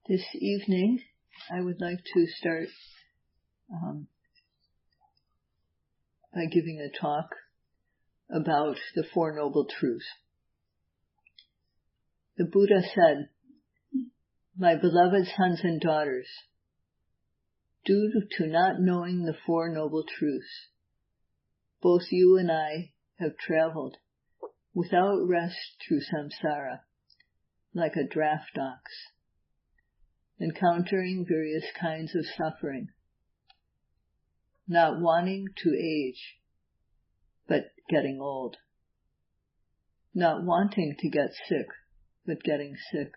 This evening, I would like to start by giving a talk about the Four Noble Truths. The Buddha said, "My beloved sons and daughters, due to not knowing the Four Noble Truths, both you and I have traveled without rest through samsara, like a draft ox, encountering various kinds of suffering, not wanting to age, but getting old, not wanting to get sick, but getting sick,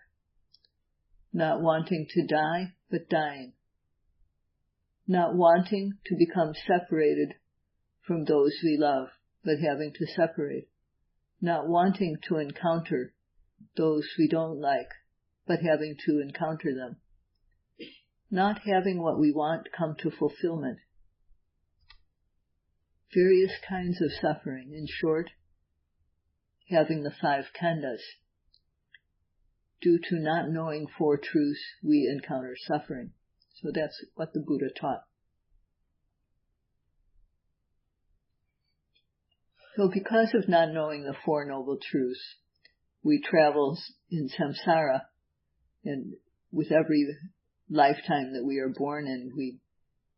not wanting to die, but dying, not wanting to become separated from those we love, but having to separate, not wanting to encounter those we don't like, but having to encounter them, not having what we want come to fulfillment, various kinds of suffering, in short, having the five khandhas. Due to not knowing four truths, we encounter suffering." So that's what the Buddha taught. So because of not knowing the Four Noble Truths, we travel in samsara, and with every lifetime that we are born in, we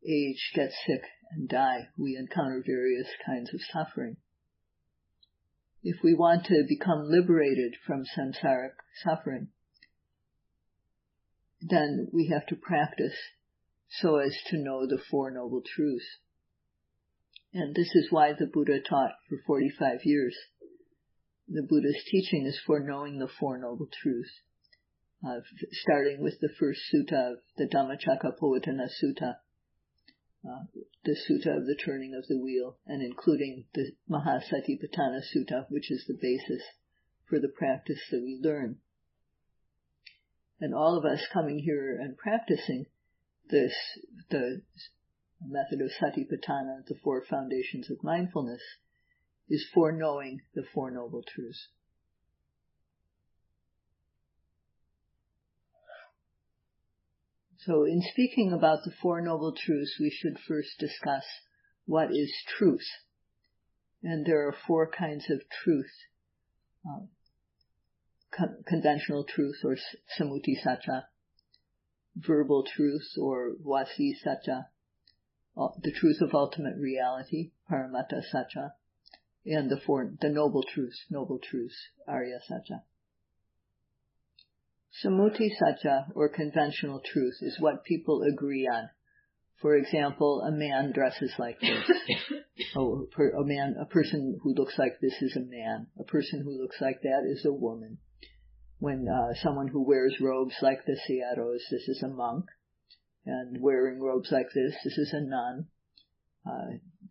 age, get sick, and die. We encounter various kinds of suffering. If we want to become liberated from samsaric suffering, then we have to practice so as to know the Four Noble Truths. And this is why the Buddha taught for 45 years. The Buddha's teaching is for knowing the Four Noble Truths, starting with the first sutta of the Dhammacakkappavattana Sutta, the Sutta of the Turning of the Wheel, and including the Mahasatipatthana Sutta, which is the basis for the practice that we learn. And all of us coming here and practicing this, the method of Satipatthana, the four foundations of mindfulness, is for knowing the Four Noble Truths. So in speaking about the Four Noble Truths, we should first discuss what is truth. And there are four kinds of truth. Conventional truth, or samuti satcha, verbal truth, or vasi satcha, the truth of ultimate reality, paramatta satcha, and the noble truths, arya satcha. Samuti satcha, or conventional truth, is what people agree on. For example, a man dresses like this. A person who looks like this is a man. A person who looks like that is a woman. When someone who wears robes like the Sayadaws, this is a monk. And wearing robes like this is a nun.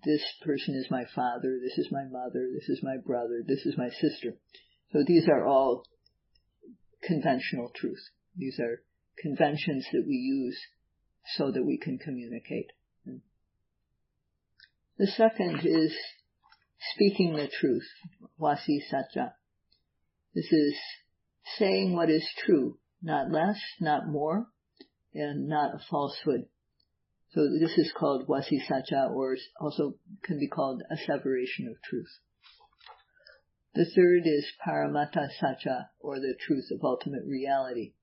This person is my father, this is my mother, this is my brother, this is my sister. So these are all conventional truth. These are conventions that we use so that we can communicate. The second is speaking the truth, vasi satcha. This is saying what is true, not less, not more, and not a falsehood. So this is called vasi satcha, or also can be called asseveration of truth. The third is paramatta satcha, or the truth of ultimate reality.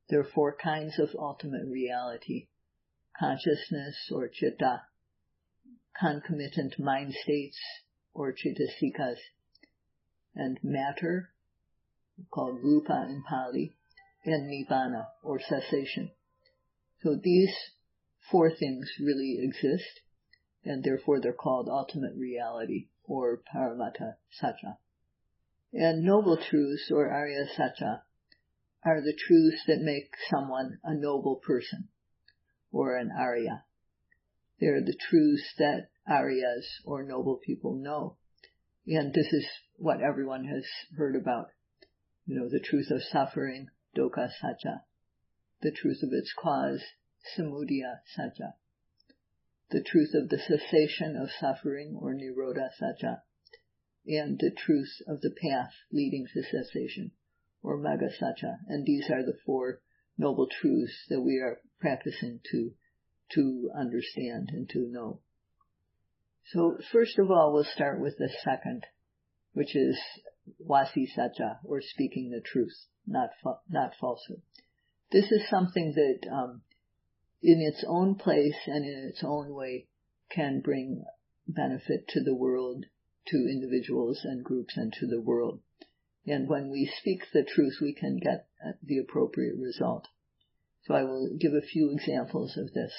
There are four kinds of ultimate reality: consciousness, or citta, concomitant mind states, or cittasikas, and matter, called rupa in Pali, and nibbana, or cessation. So these four things really exist, and therefore they're called ultimate reality, or paramatta satcha. And noble truths, or arya satcha, are the truths that make someone a noble person, or an arya. They're the truths that aryas, or noble people, know. And this is what everyone has heard about. The truth of suffering, dukkha satcha. The truth of its cause, samudaya satcha. The truth of the cessation of suffering, or nirodha satcha. And the truth of the path leading to cessation, or magga satcha. And these are the four noble truths that we are practicing to understand and to know. So first of all, we'll start with the second, which is Vasi Satya, or speaking the truth, not falsehood. This is something that in its own place and in its own way can bring benefit to the world, to individuals and groups, and to the world. And when we speak the truth, we can get the appropriate result. So I will give a few examples of this.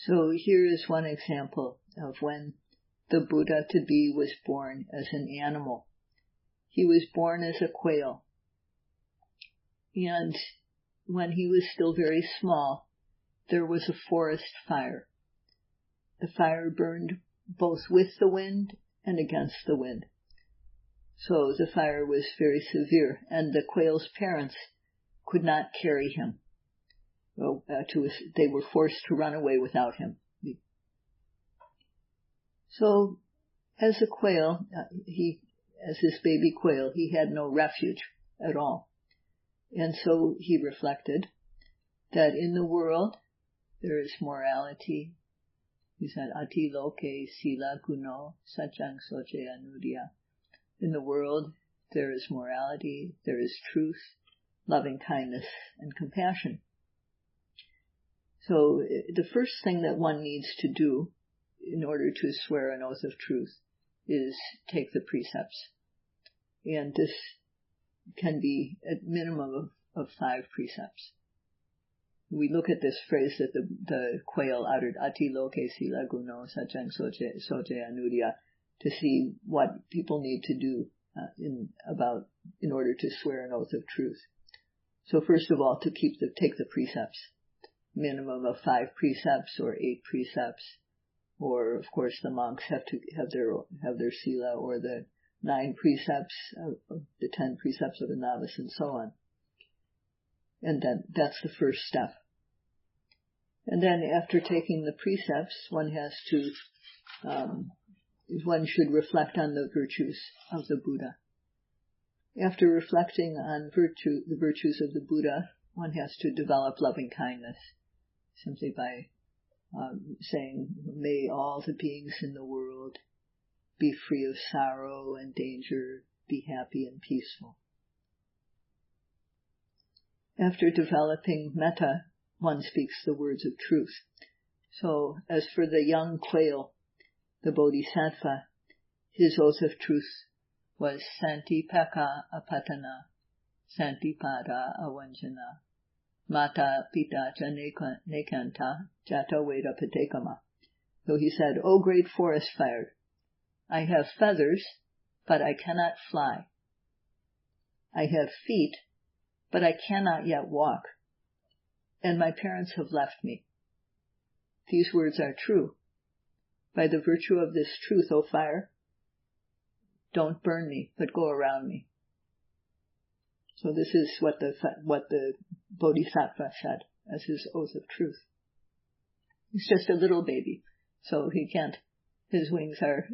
So here is one example of when the Buddha to be was born as an animal. He was born as a quail. And when he was still very small, there was a forest fire. The fire burned both with the wind and against the wind. So the fire was very severe, and the quail's parents could not carry him. They were forced to run away without him. So, as a quail, as this baby quail, he had no refuge at all. And so he reflected that in the world there is morality. He said, Ati loke sila guno satyang soche anudia. In the world there is morality, there is truth, loving kindness, and compassion. So the first thing that one needs to do in order to swear an oath of truth is take the precepts. And this can be a minimum of 5 precepts. We look at this phrase that the quail uttered, Ati loke sila guno satyang soche anudia, to see what people need to do in order to swear an oath of truth. So first of all, take the precepts. Minimum of 5 precepts or 8 precepts, or of course the monks have to have their sila, or the 9 precepts, the 10 precepts of a novice, and so on. And then that's the first step. And then after taking the precepts, one should reflect on the virtues of the Buddha. After reflecting on the virtues of the Buddha, one has to develop loving kindness, simply by saying, may all the beings in the world be free of sorrow and danger, be happy and peaceful. After developing metta, one speaks the words of truth. So, as for the young quail, the bodhisattva, his oath of truth was Santipeka apatana, Santipada avanjana, Mata pita cha nekanta, jata veda patekama. So he said, O great forest fire, I have feathers, but I cannot fly. I have feet, but I cannot yet walk. And my parents have left me. These words are true. By the virtue of this truth, O fire, don't burn me, but go around me. So this is what the Bodhisattva said as his oath of truth. He's just a little baby, so his wings are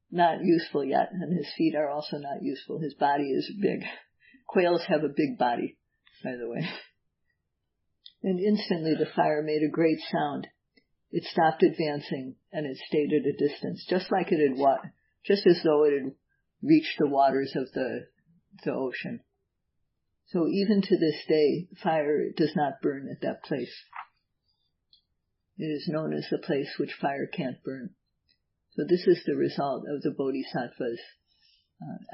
not useful yet, and his feet are also not useful. His body is big. Quails have a big body, by the way. And instantly the fire made a great sound. It stopped advancing, and it stayed at a distance, just as though it had reached the waters of the ocean. So even to this day, fire does not burn at that place. It is known as the place which fire can't burn. So this is the result of the Bodhisattva's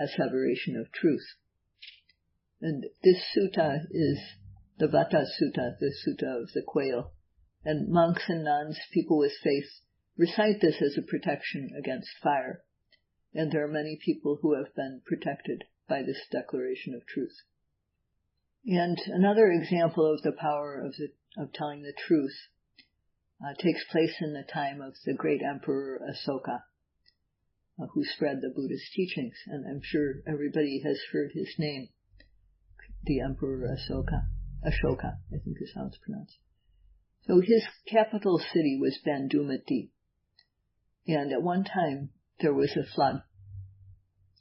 asseveration of truth. And this sutta is the Vata Sutta, the Sutta of the Quail. And monks and nuns, people with faith, recite this as a protection against fire. And there are many people who have been protected by this declaration of truth. And another example of the power of telling the truth takes place in the time of the great Emperor Asoka, who spread the Buddhist teachings. And I'm sure everybody has heard his name, the Emperor Ashoka, I think is how it's pronounced. So his capital city was Bandumati. And at one time there was a flood.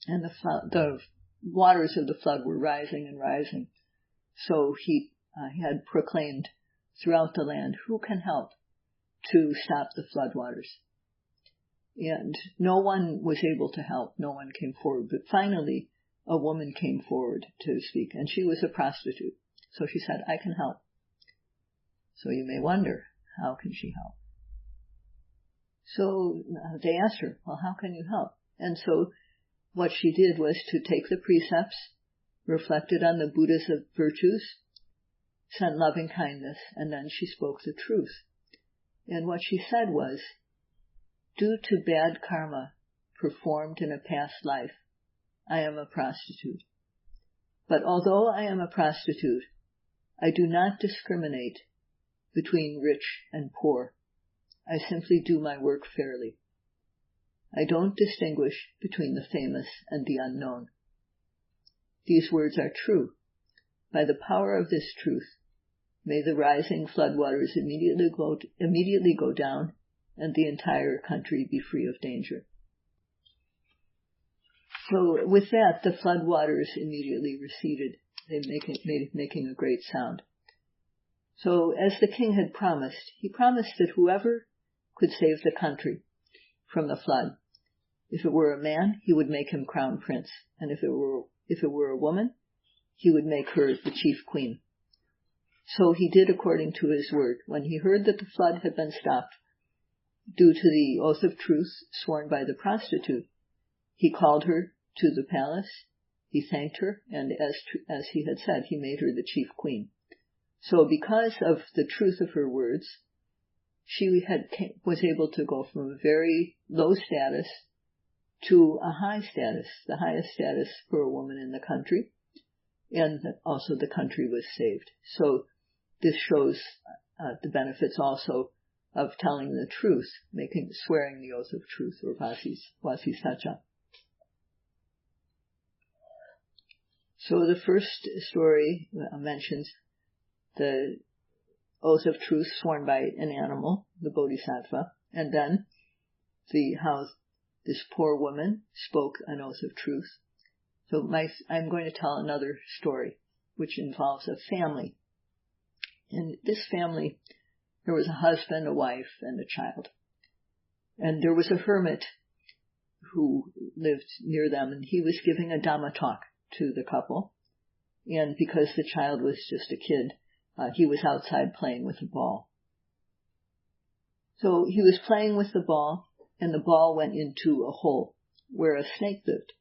And the waters of the flood were rising and rising. So he had proclaimed throughout the land, who can help to stop the floodwaters? And no one was able to help. No one came forward. But finally, a woman came forward to speak, and she was a prostitute. So she said, I can help. So you may wonder, how can she help? So they asked her, well, how can you help? And so what she did was to take the precepts, reflected on the Buddha's virtues, sent loving kindness, and then she spoke the truth. And what she said was, due to bad karma performed in a past life, I am a prostitute. But although I am a prostitute, I do not discriminate between rich and poor. I simply do my work fairly. I don't distinguish between the famous and the unknown. These words are true. By the power of this truth, may the rising floodwaters immediately go down, and the entire country be free of danger. So with that, the floodwaters immediately receded, making a great sound. So as the king had promised, he promised that whoever could save the country from the flood, if it were a man, he would make him crown prince, and if it were a woman, he would make her the chief queen. So he did according to his word. When he heard that the flood had been stopped, due to the oath of truth sworn by the prostitute, he called her to the palace, he thanked her, and as he had said, he made her the chief queen. So because of the truth of her words, she was able to go from a very low status to a high status, the highest status for a woman in the country, and also the country was saved. So this shows the benefits also of telling the truth, swearing the oath of truth, or Vasi Satcha. So the first story mentions the oath of truth sworn by an animal, the Bodhisattva, and then how this poor woman spoke an oath of truth. So I'm going to tell another story, which involves a family. In this family, there was a husband, a wife, and a child. And there was a hermit who lived near them, and he was giving a Dhamma talk to the couple. And because the child was just a kid, he was outside playing with a ball. So he was playing with the ball, and the ball went into a hole where a snake lived.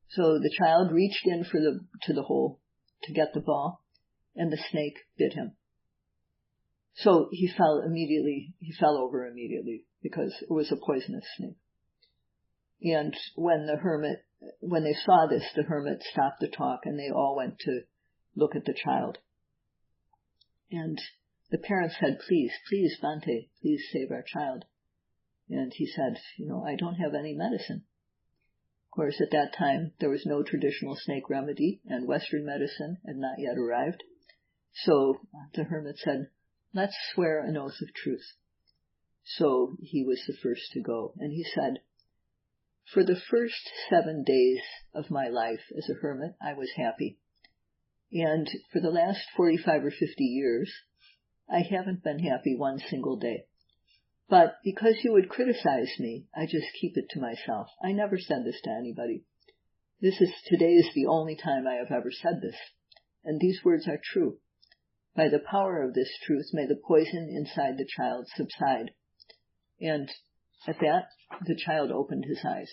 So the child reached in to the hole to get the ball, and the snake bit him. So he fell over immediately because it was a poisonous snake. And when they saw this, the hermit stopped the talk and they all went to look at the child. And the parents said, please, Bhante, please save our child. And he said, I don't have any medicine. Of course, at that time, there was no traditional snake remedy and Western medicine had not yet arrived. So the hermit said, let's swear an oath of truth. So he was the first to go. And he said, for the first 7 days of my life as a hermit, I was happy. And for the last 45 or 50 years, I haven't been happy one single day. But because you would criticize me, I just keep it to myself. I never said this to anybody. Today is the only time I have ever said this. And these words are true. By the power of this truth, may the poison inside the child subside. And at that, the child opened his eyes.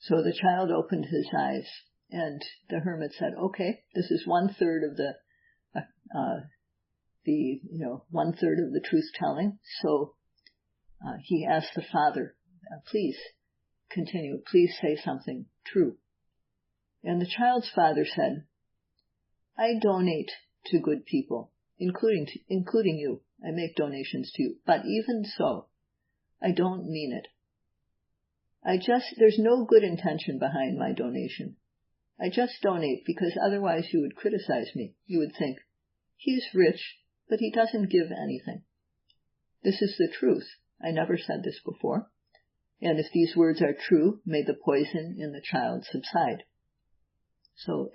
So the child opened his eyes, and the hermit said, okay, this is 1/3 of the 1/3 of the truth telling. So he asked the father, please continue, please say something true. And the child's father said, I donate to good people, including you. I make donations to you. But even so, I don't mean it. There's no good intention behind my donation. I just donate because otherwise you would criticize me. You would think, he's rich, but he doesn't give anything. This is the truth. I never said this before. And if these words are true, may the poison in the child subside. So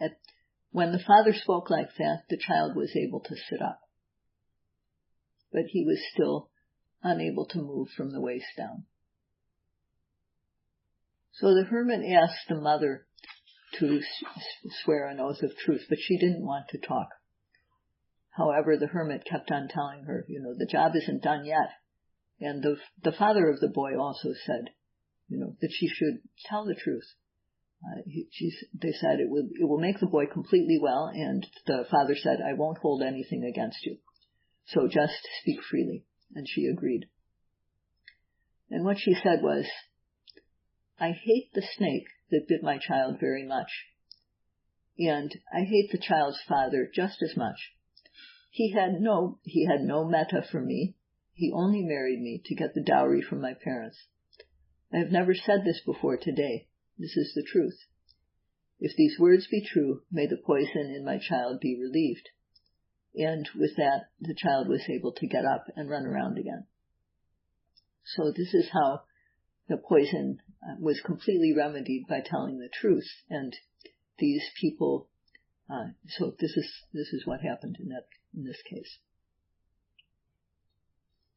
when the father spoke like that, the child was able to sit up. But he was still unable to move from the waist down. So the hermit asked the mother to swear an oath of truth, but she didn't want to talk. However, the hermit kept on telling her, the job isn't done yet. And the father of the boy also said, that she should tell the truth. They said it will make the boy completely well, and the father said, I won't hold anything against you. So just speak freely. And she agreed. And what she said was, I hate the snake that bit my child very much. And I hate the child's father just as much. He had no metta for me. He only married me to get the dowry from my parents. I have never said this before today. This is the truth. If these words be true, may the poison in my child be relieved. And with that, the child was able to get up and run around again. So this is how the poison was completely remedied by telling the truth. And these people, so this is what happened in this case.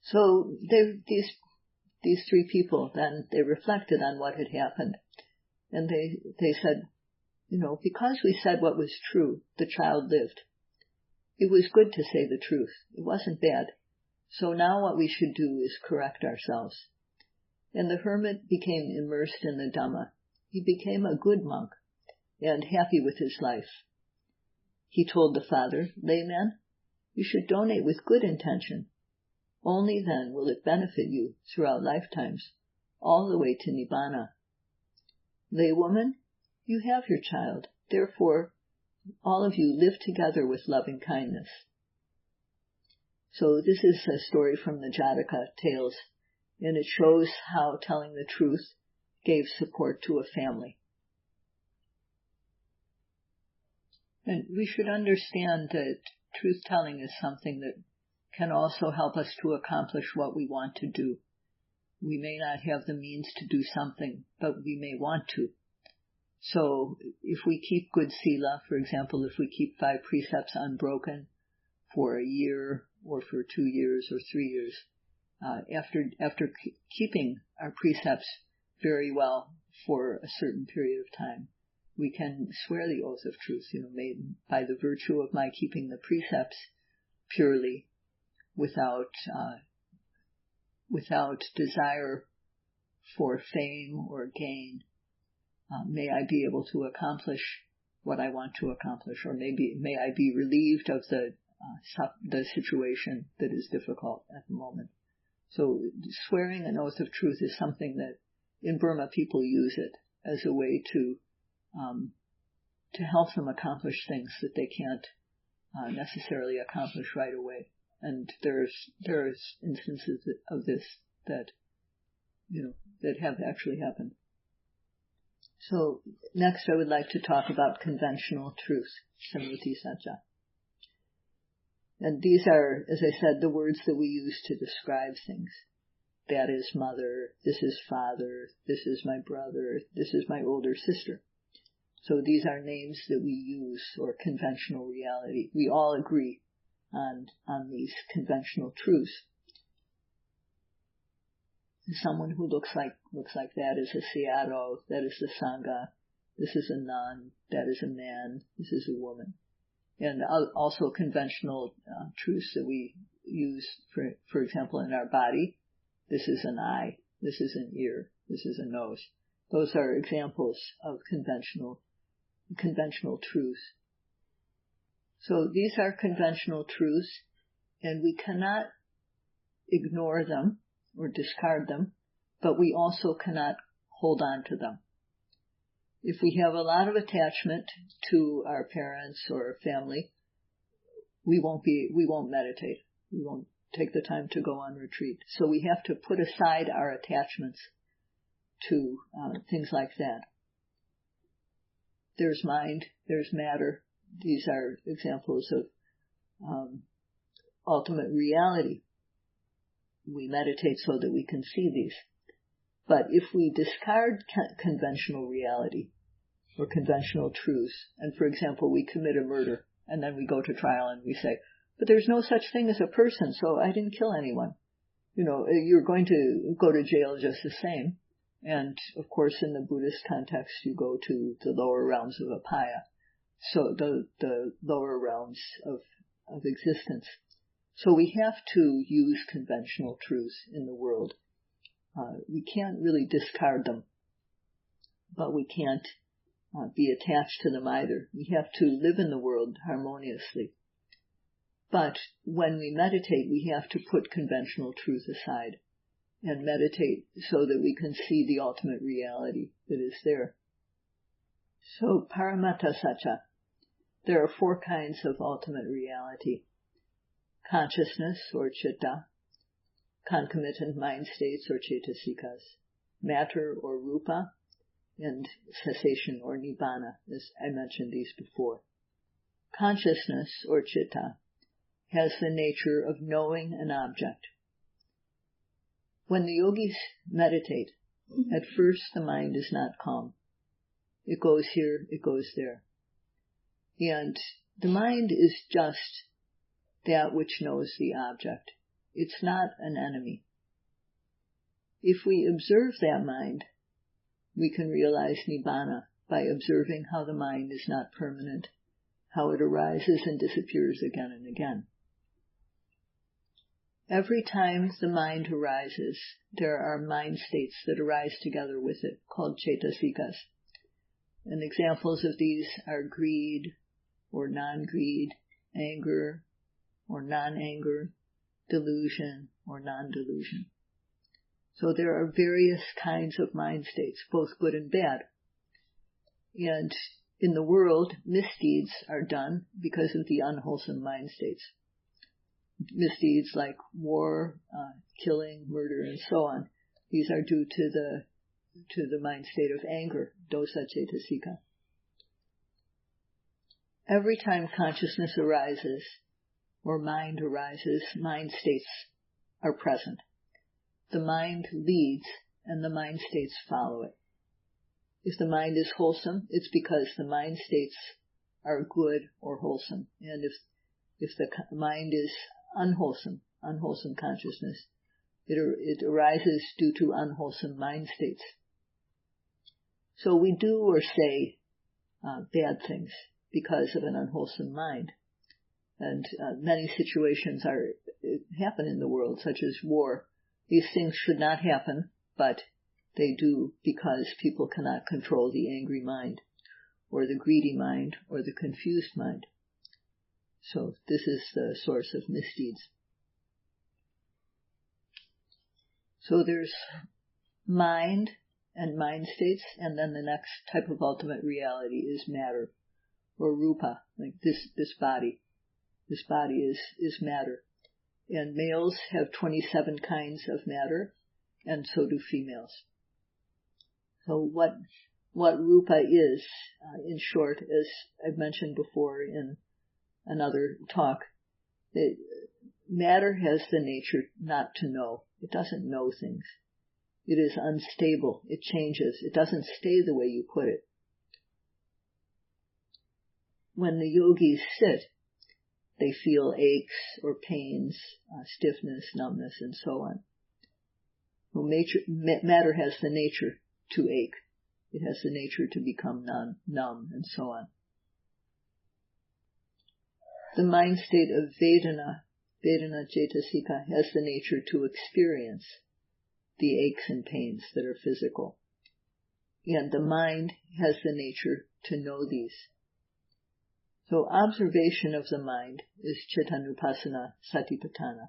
So these three people, then they reflected on what had happened. And they said, because we said what was true, the child lived. It was good to say the truth. It wasn't bad. So now what we should do is correct ourselves. And the hermit became immersed in the Dhamma. He became a good monk and happy with his life. He told the father, layman, you should donate with good intention. Only then will it benefit you throughout lifetimes, all the way to Nibbana. Laywoman, you have your child. Therefore, all of you live together with loving kindness. So this is a story from the Jataka tales, and it shows how telling the truth gave support to a family. And we should understand that truth-telling is something that can also help us to accomplish what we want to do. We may not have the means to do something, but we may want to. So if we keep good sila, for example, if we keep 5 precepts unbroken for a year or for 2 years or 3 years, after keeping our precepts very well for a certain period of time, we can swear the oath of truth, made by the virtue of my keeping the precepts purely, without desire for fame or gain. May I be able to accomplish what I want to accomplish, or may I be relieved of the situation that is difficult at the moment. So swearing an oath of truth is something that in Burma people use it as a way to help them accomplish things that they can't necessarily accomplish right away. And there's instances of this that have actually happened. So next I would like to talk about conventional truth, Samruti Satya. And these are, as I said, the words that we use to describe things. That is mother, this is father, this is my brother, this is my older sister. So these are names that we use, or conventional reality. We all agree on these conventional truths. Someone who looks like that is a Sayadaw, that is the Sangha, this is a nun, that is a man, this is a woman. And also conventional truths that we use, for example, in our body. This is an eye, this is an ear, this is a nose. Those are examples of conventional truths. So these are conventional truths, and we cannot ignore them or discard them, but we also cannot hold on to them. If we have a lot of attachment to our parents or family, we won't meditate. We won't take the time to go on retreat. So we have to put aside our attachments to things like that. There's mind, there's matter. These are examples of ultimate reality. We meditate so that we can see these. But if we discard conventional reality, or conventional truths. And for example, we commit a murder, and then we go to trial and we say, but there's no such thing as a person, so I didn't kill anyone. You're going to go to jail just the same. And of course, in the Buddhist context, you go to the lower realms of apaya, so the lower realms of existence. So we have to use conventional truths in the world. We can't really discard them, but we can't be attached to them either. We have to live in the world harmoniously. But when we meditate, we have to put conventional truth aside and meditate so that we can see the ultimate reality that is there. So, Paramata Satya. There are 4 kinds of ultimate reality: consciousness, or citta, concomitant mind states, or cetasikas, matter, or rupa, and cessation, or nibbana, as I mentioned these before. Consciousness, or citta, has the nature of knowing an object. When the yogis meditate, at first the mind is not calm. It goes here, it goes there. And the mind is just that which knows the object. It's not an enemy. If we observe that mind, we can realize nibbana by observing how the mind is not permanent, how it arises and disappears again and again. Every time the mind arises, there are mind states that arise together with it, called cetasikas. And examples of these are greed, or non-greed, anger, or non-anger, delusion, or non-delusion. So there are various kinds of mind states, both good and bad. And in the world, misdeeds are done because of the unwholesome mind states. Misdeeds like war, killing, murder, and so on. These are due to the mind state of anger, dosa cetasika. Every time consciousness arises, or mind arises, mind states are present. The mind leads, and the mind states follow it. If the mind is wholesome, it's because the mind states are good or wholesome. And if the mind is unwholesome consciousness, it arises due to unwholesome mind states. So we do or say bad things because of an unwholesome mind. And many situations happen in the world, such as war. These things should not happen, but they do because people cannot control the angry mind, or the greedy mind, or the confused mind. So this is the source of misdeeds. So there's mind and mind states, and then the next type of ultimate reality is matter, or rupa, like this body. This body is matter. And males have 27 kinds of matter, and so do females. So what rupa is, in short, as I've mentioned before in another talk, matter has the nature not to know. It doesn't know things. It is unstable. It changes. It doesn't stay the way you put it. When the yogis sit, they feel aches or pains, stiffness, numbness, and so on. Well, matter has the nature to ache. It has the nature to become numb, and so on. The mind state of Vedana Cetasika, has the nature to experience the aches and pains that are physical. And the mind has the nature to know these. So observation of the mind is Chittanupassana Satipatthana.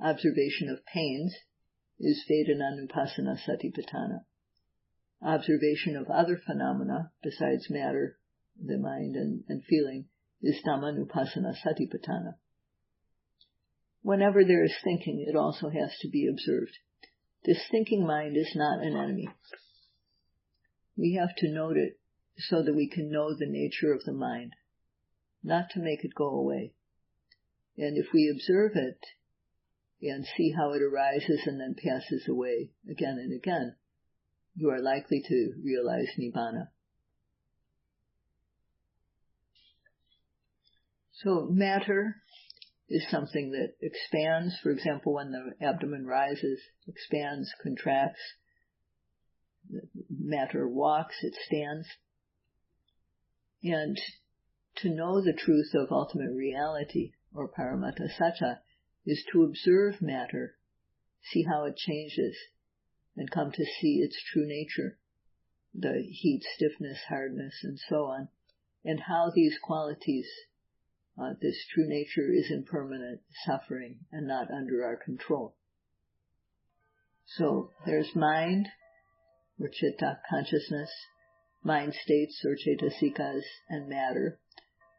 Observation of pains is Vedananupassana Satipatthana. Observation of other phenomena besides matter, the mind, and feeling is Dhammanupassana Satipatthana. Whenever there is thinking, it also has to be observed. This thinking mind is not an enemy. We have to note it so that we can know the nature of the mind, not to make it go away. And if we observe it and see how it arises and then passes away again and again, you are likely to realize Nibbana. So matter is something that expands. For example, when the abdomen rises, expands, contracts. Matter walks, it stands. And to know the truth of ultimate reality, or Paramata Satya, is to observe matter, see how it changes, and come to see its true nature, the heat, stiffness, hardness, and so on, and how these qualities, this true nature, is impermanent, suffering, and not under our control. So there's mind, or chitta, consciousness, mind states, or cetasikas, and matter.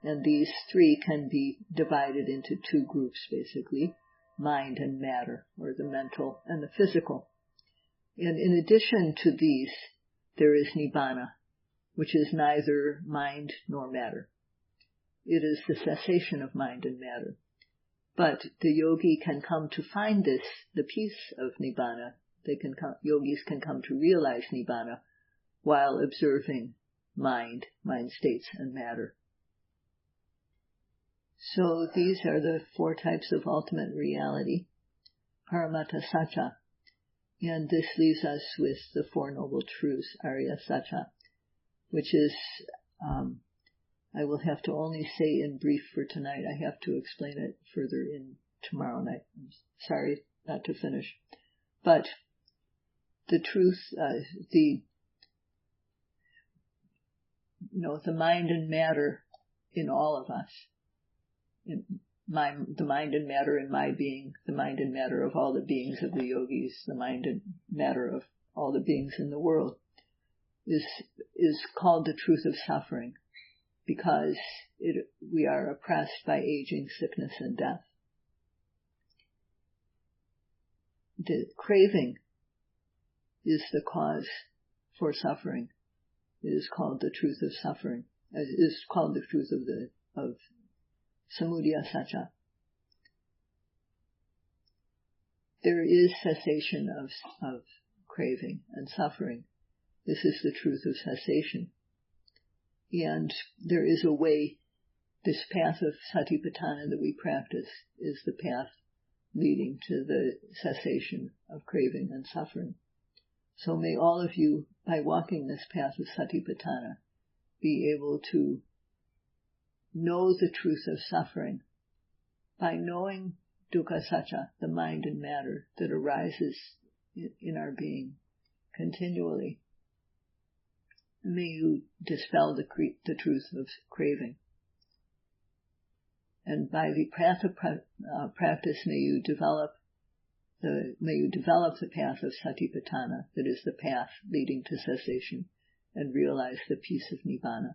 And these three can be divided into two groups, basically, mind and matter, or the mental and the physical. And in addition to these, there is nibbana, which is neither mind nor matter. It is the cessation of mind and matter. But the yogi can come to find this, the peace of nibbana. Yogis can come to realize nibbana while observing mind states, and matter. So these are the four types of ultimate reality, Paramata Satya. And this leaves us with the Four Noble Truths, Arya Satya, which is, I will have to only say in brief for tonight. I have to explain it further in tomorrow night. I'm sorry not to finish. But the truth, the mind and matter in all of us, the mind and matter in my being, the mind and matter of all the beings of the yogis, the mind and matter of all the beings in the world, is called the truth of suffering, because we are oppressed by aging, sickness, and death. The craving is the cause for suffering. It is called the truth of suffering. It is called the truth of Samudaya Satya. There is cessation of craving and suffering. This is the truth of cessation. And there is a way, this path of Satipatthana that we practice is the path leading to the cessation of craving and suffering. So may all of you, by walking this path of Satipatthana, be able to know the truth of suffering by knowing dukkha satya, the mind and matter that arises in our being continually. May you dispel the truth of craving. And by the path of practice, may you develop the path of Satipatthana, that is the path leading to cessation, and realize the peace of Nibbana.